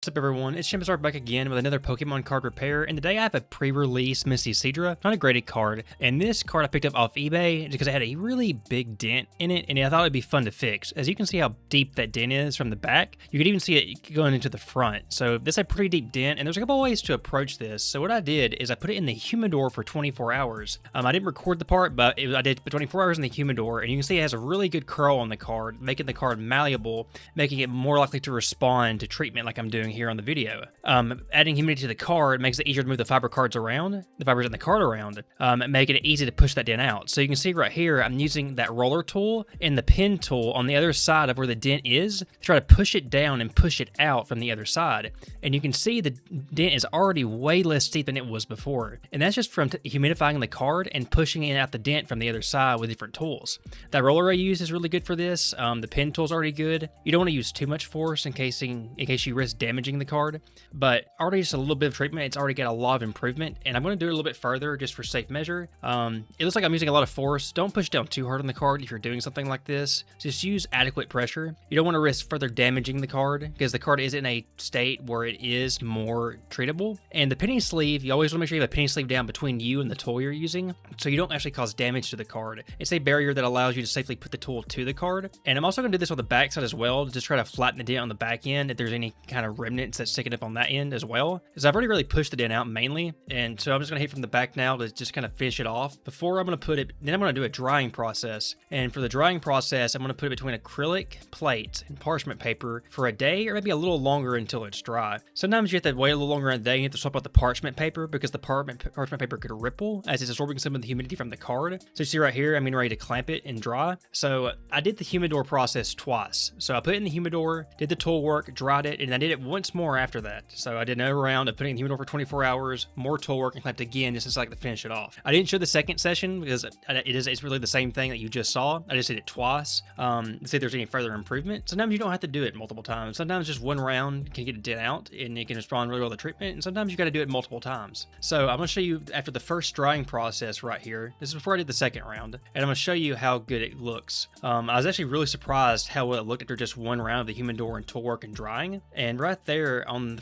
What's up everyone, it's Seadra back again with another Pokemon card repair, and today I have a pre-release Misty Seadra, not a graded card, and this card I picked up off eBay because it had a really big dent in it, and I thought it'd be fun to fix. As you can see how deep that dent is from the back, you could even see it going into the front, so this is a pretty deep dent, and there's a couple of ways to approach this. So what I did is I put it in the humidor for 24 hours. I didn't record the part, but I did 24 hours in the humidor, and you can see it has a really good curl on the card, making the card malleable, making it more likely to respond to treatment like I'm doing here on the video. Adding humidity to the card makes it easier to move the fibers in the card around, making it easy to push that dent out. So you can see right here, I'm using that roller tool and the pin tool on the other side of where the dent is to try to push it down and push it out from the other side. And you can see the dent is already way less steep than it was before. And that's just from humidifying the card and pushing it out the dent from the other side with different tools. That roller I use is really good for this. The pin tool is already good. You don't want to use too much force in case you risk damaging the card, but already just a little bit of treatment, it's already got a lot of improvement, and I'm going to do it a little bit further just for safe measure. It looks like I'm using a lot of force. Don't push down too hard on the card if you're doing something like this. Just use adequate pressure. You don't want to risk further damaging the card because the card is in a state where it is more treatable. And the penny sleeve, you always want to make sure you have a penny sleeve down between you and the tool you're using so you don't actually cause damage to the card. It's a barrier that allows you to safely put the tool to the card. And I'm also going to do this on the back side as well to just try to flatten the dent on the back end if there's any kind of remnants that's sticking up on that end as well, because I've already really pushed the dent out mainly, and so I'm just going to hit from the back now to just kind of finish it off before I'm going to put it. Then I'm going to do a drying process, and for the drying process I'm going to put it between acrylic plates and parchment paper for a day or maybe a little longer until it's dry. Sometimes you have to wait a little longer than a day. You have to swap out the parchment paper because the parchment paper could ripple as it's absorbing some of the humidity from the card. So you see right here, I'm getting ready to clamp it and dry. So I did the humidor process twice. So I put it in the humidor, did the tool work, dried it, and I did it once more after that. So I did another round of putting it in the humidor for 24 hours, more tool work, and clamped again just to finish it off. I didn't show the second session because it's really the same thing that you just saw. I just did it twice to see if there's any further improvement. Sometimes you don't have to do it multiple times. Sometimes just one round can get it dent out and it can respond really well to treatment, and sometimes you got to do it multiple times. So I'm going to show you after the first drying process right here. This is before I did the second round, and I'm going to show you how good it looks. I was actually really surprised how well it looked after just one round of the humidor and tool work and drying. And right there I'm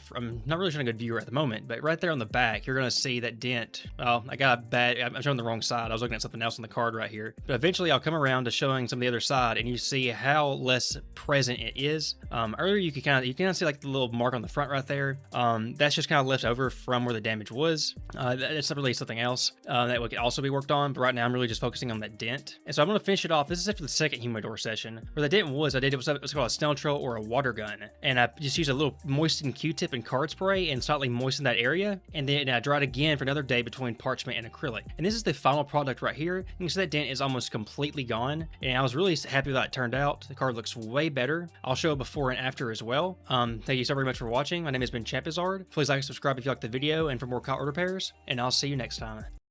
not really showing a good view at the moment, but right there on the back, you're going to see that dent. Well, I'm showing the wrong side. I was looking at something else on the card right here. But eventually I'll come around to showing some of the other side, and you see how less present it is. Earlier you can kind of see like the little mark on the front right there. That's just kind of left over from where the damage was. It's not really something else that could also be worked on, but right now I'm really just focusing on that dent. And so I'm going to finish it off. This is after the second humidor session. Where the dent was, it was called a snail trail or a water gun. And I just used a little moistened Q-tip and card spray and slightly moistened that area, and then I dried again for another day between parchment and acrylic. And this is the final product right here. You can see that dent is almost completely gone, and I was really happy with how it turned out. The card looks way better. I'll show a before and after as well. Thank you so very much for watching. My name has been Seadra. Please like and subscribe if you liked the video and for more card repairs, and I'll see you next time.